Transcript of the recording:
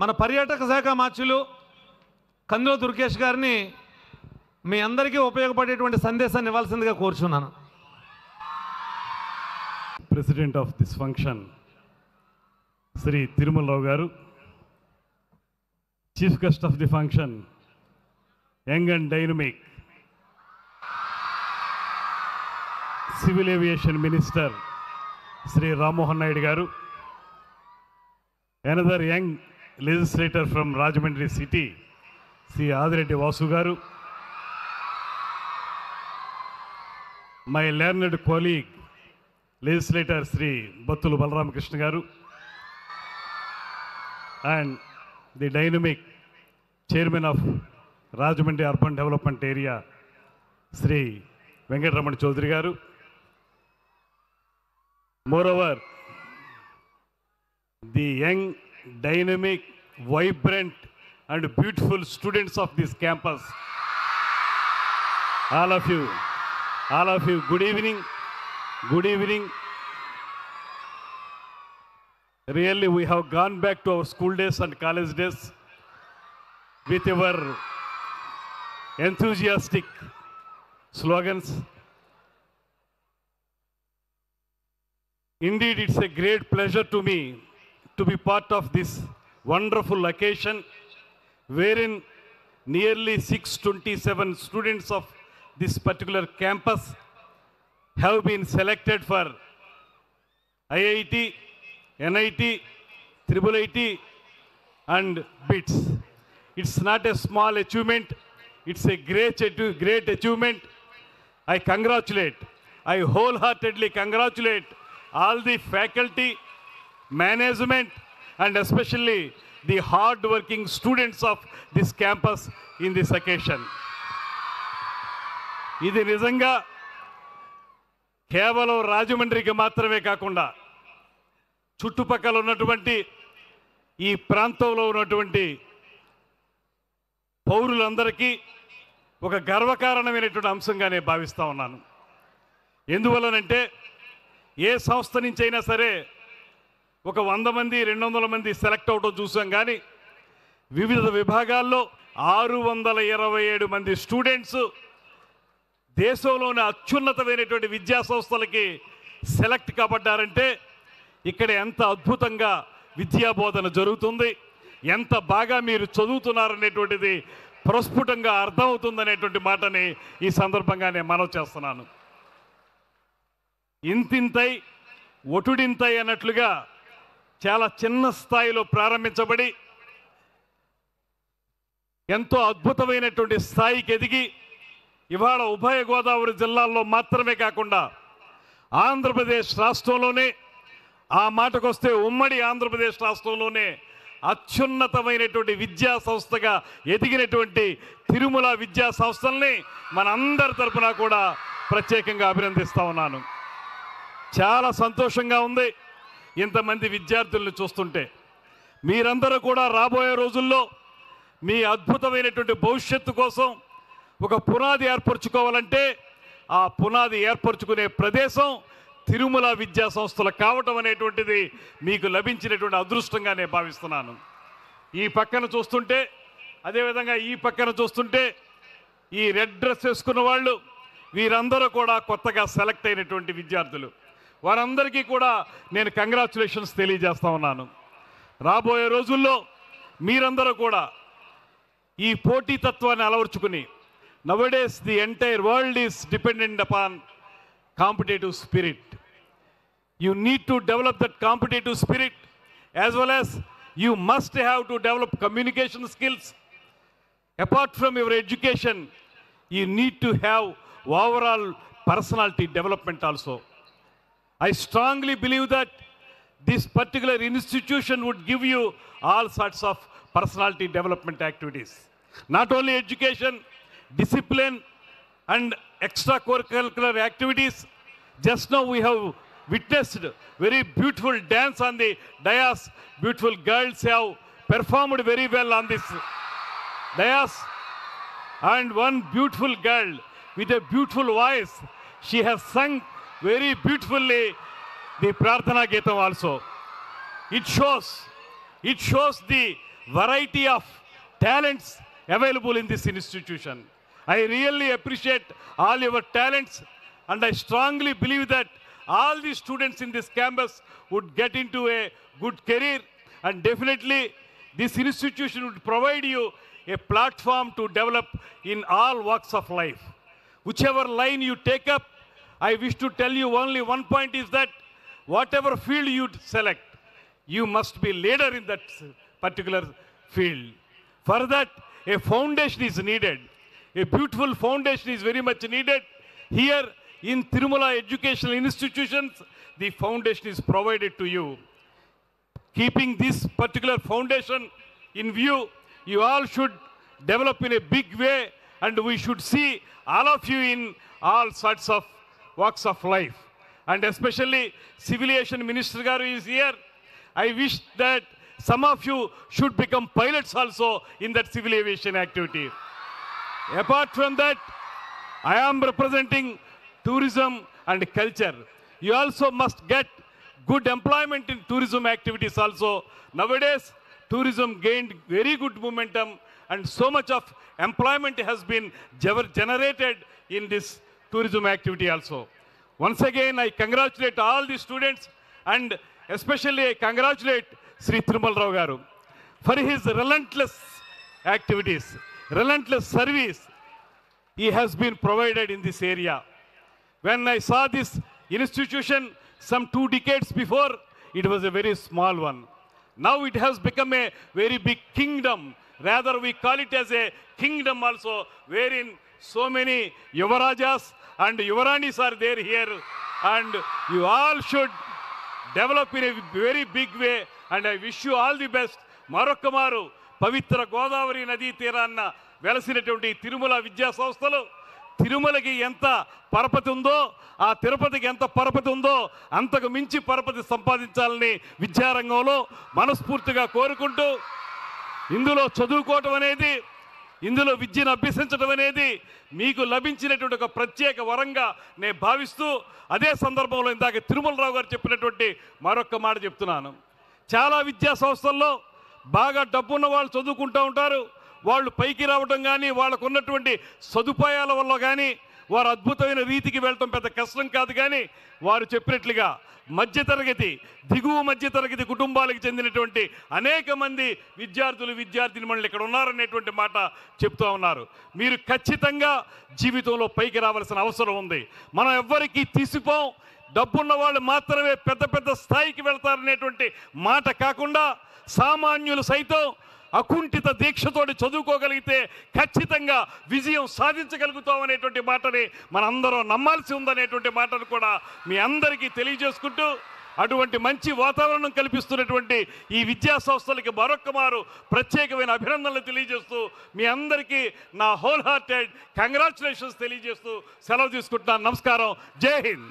మన పర్యాటక శాఖ మార్చులు కందుల దుర్గేష్ గారిని మీ అందరికీ ఉపయోగపడేటువంటి సందేశాన్ని ఇవ్వాల్సిందిగా కోరుచున్నాను. President of this function, Sri Thirumal Rao Garu, Chief Guest of the function, Young and Dynamic, Civil Aviation Minister, Sri Ramohan Naidu Garu, another young legislator from Rajahmundry City, Sri Adireddy Vasu Garu, my learned colleague, legislator Sri Battulu Balaram Krishna Garu, and the dynamic chairman of Rajahmundry Urban Development Area, Sri Venkatraman Chaudhary Garu. Moreover, the young, dynamic, vibrant and beautiful students of this campus, all of you, good evening. Good evening. Really, we have gone back to our school days and college days with our enthusiastic slogans. Indeed, it's a great pleasure to me to be part of this wonderful occasion wherein nearly 627 students of this particular campus have been selected for IIT, NIT, IIIT and BITS. It's not a small achievement, it's a great achievement. I wholeheartedly congratulate all the faculty, management and especially the hard-working students of this campus in this occasion. ఇది నిజంగా కేవలం రాజమండ్రికి మాత్రమే కాకుండా చుట్టుపక్కల ఉన్నటువంటి ఈ ప్రాంతంలో ఉన్నటువంటి పౌరులందరికీ ఒక గర్వకారణమైనటువంటి అంశంగానే భావిస్తూ ఉన్నాను. ఎందువల్లనంటే ఏ సంస్థ నుంచి అయినా సరే ఒక 100 మంది 200 మంది సెలెక్ట్ అవటం చూసాం, కానీ వివిధ విభాగాల్లో 627 మంది స్టూడెంట్స్ దేశంలోని అత్యున్నతమైనటువంటి విద్యా సంస్థలకి సెలెక్ట్ కాబడ్డారంటే ఇక్కడ ఎంత అద్భుతంగా విద్యాబోధన జరుగుతుంది, ఎంత బాగా మీరు చదువుతున్నారనేటువంటిది ప్రస్ఫుటంగా అర్థమవుతుందనేటువంటి మాటని ఈ సందర్భంగా నేను మనవి చేస్తున్నాను. ఇంతింతై ఒటుడింతై అన్నట్లుగా చాలా చిన్న స్థాయిలో ప్రారంభించబడి ఎంతో అద్భుతమైనటువంటి స్థాయికి ఎదిగి ఇవాళ ఉభయ గోదావరి జిల్లాల్లో మాత్రమే కాకుండా ఆంధ్రప్రదేశ్ రాష్ట్రంలోనే, ఆ మాటకొస్తే ఉమ్మడి ఆంధ్రప్రదేశ్ రాష్ట్రంలోనే అత్యున్నతమైనటువంటి విద్యా సంస్థగా ఎదిగినటువంటి తిరుమల విద్యా సంస్థల్ని మనందరి తరపున కూడా ప్రత్యేకంగా అభినందిస్తా ఉన్నాను. చాలా సంతోషంగా ఉంది ఇంతమంది విద్యార్థులను చూస్తుంటే. మీరందరూ కూడా రాబోయే రోజుల్లో మీ అద్భుతమైనటువంటి భవిష్యత్తు కోసం ఒక పునాది ఏర్పరచుకోవాలంటే ఆ పునాది ఏర్పరచుకునే ప్రదేశం తిరుమల విద్యా సంస్థలు కావటం అనేటువంటిది మీకు లభించినటువంటి అదృష్టంగా నేను భావిస్తున్నాను. ఈ పక్కన చూస్తుంటే, అదేవిధంగా ఈ పక్కన చూస్తుంటే ఈ రెడ్ డ్రెస్ వేసుకున్న వాళ్ళు వీరందరూ కూడా కొత్తగా సెలెక్ట్ అయినటువంటి విద్యార్థులు. వారందరికీ కూడా నేను కంగ్రాచులేషన్స్ తెలియజేస్తా ఉన్నాను. రాబోయే రోజుల్లో మీరందరూ కూడా ఈ పోటీతత్వాన్ని అలవర్చుకుని, nowadays the entire world is dependent upon competitive spirit. You need to develop that competitive spirit, as well as you must have to develop communication skills. Apart from your education, you need to have overall personality development also. I strongly believe that this particular institution would give you all sorts of personality development activities. Not only education, discipline and extracurricular activities. Just now we have witnessed very beautiful dance on the dais. Beautiful girls have performed very well on this dais, and one beautiful girl with a beautiful voice, she has sung very beautifully the Prarthana Geetam also. It shows the variety of talents available in this institution. I really appreciate all your talents, and I strongly believe that all the students in this campus would get into a good career, and definitely this institution would provide you a platform to develop in all walks of life. Whichever line you take up, I wish to tell you only one point is that whatever field you select, you must be leader in that particular field. For that, a foundation is needed. A beautiful foundation is very much needed. Here in Tirumala Educational Institutions, the foundation is provided to you. Keeping this particular foundation in view, you all should develop in a big way, and we should see all of you in all sorts of walks of life. And especially Civil Aviation Minister Garu is here. I wish that some of you should become pilots also in that civil aviation activity. Apart from that, I am representing tourism and culture. You also must get good employment in tourism activities also. Nowadays, tourism gained very good momentum, and so much of employment has been generated in this tourism activity also. Once again, I congratulate all the students, and especially I congratulate Sri Thirumal Rao Garu for his relentless activities, relentless service he has been provided in this area. When I saw this institution some 2 decades before, it was a very small one. Now it has become a very big kingdom. Rather, we call it as a kingdom also, wherein so many Yuvarajas and Yuvaranis are there here. And you all should develop in a very big way. And I wish you all the best. Marokkamaru, Pavitra Godavari Nadi Tiranna, వెలసినటువంటి Tirumala విద్యా సంస్థలు తిరుమలకి ఎంత పరపతి ఉందో, ఆ తిరుపతికి ఎంత పరపతి ఉందో అంతకు మించి పరపతి సంపాదించాలని విద్యారంగంలో మనస్ఫూర్తిగా కోరుకుంటూ, ఇందులో చదువుకోవటం అనేది, ఇందులో విద్యను అభ్యసించడం అనేది మీకు లభించినటువంటి ఒక ప్రత్యేక వరంగా నేను భావిస్తూ, అదే సందర్భంలో ఇందాక తిరుమలరావు గారు చెప్పినటువంటి మరొక మాట చెప్తున్నాను. చాలా విద్యా సంస్థల్లో బాగా డబ్బున్న వాళ్ళు చదువుకుంటూ ఉంటారు. వాళ్ళు పైకి రావడం కానీ, వాళ్ళకు ఉన్నటువంటి సదుపాయాల వల్ల కానీ వారు అద్భుతమైన రీతికి వెళ్ళటం పెద్ద కష్టం కాదు. కానీ వారు చెప్పినట్లుగా మధ్యతరగతి, దిగువ మధ్యతరగతి కుటుంబాలకు చెందినటువంటి అనేక మంది విద్యార్థినిమణులు ఇక్కడ ఉన్నారనేటువంటి మాట చెప్తూ ఉన్నారు. మీరు ఖచ్చితంగా జీవితంలో పైకి రావాల్సిన అవసరం ఉంది. మనం ఎవ్వరికీ తీసిపోం. డబ్బున్న వాళ్ళు మాత్రమే పెద్ద పెద్ద స్థాయికి వెళ్తారనేటువంటి మాట కాకుండా, సామాన్యులు సైతం అకుంఠిత దీక్షతోటి చదువుకోగలిగితే ఖచ్చితంగా విజయం సాధించగలుగుతాం అనేటువంటి మాటని మనందరం నమ్మాల్సి ఉందనేటువంటి మాటను కూడా మీ అందరికీ తెలియజేసుకుంటూ, అటువంటి మంచి వాతావరణం కల్పిస్తున్నటువంటి ఈ విద్యా సంస్థలకి మరొక్కమారు ప్రత్యేకమైన అభినందనలు తెలియజేస్తూ, మీ అందరికీ నా హోల్ హార్టెడ్ కంగ్రాచులేషన్స్ తెలియజేస్తూ సెలవు తీసుకుంటున్నాను. నమస్కారం. జై హింద్.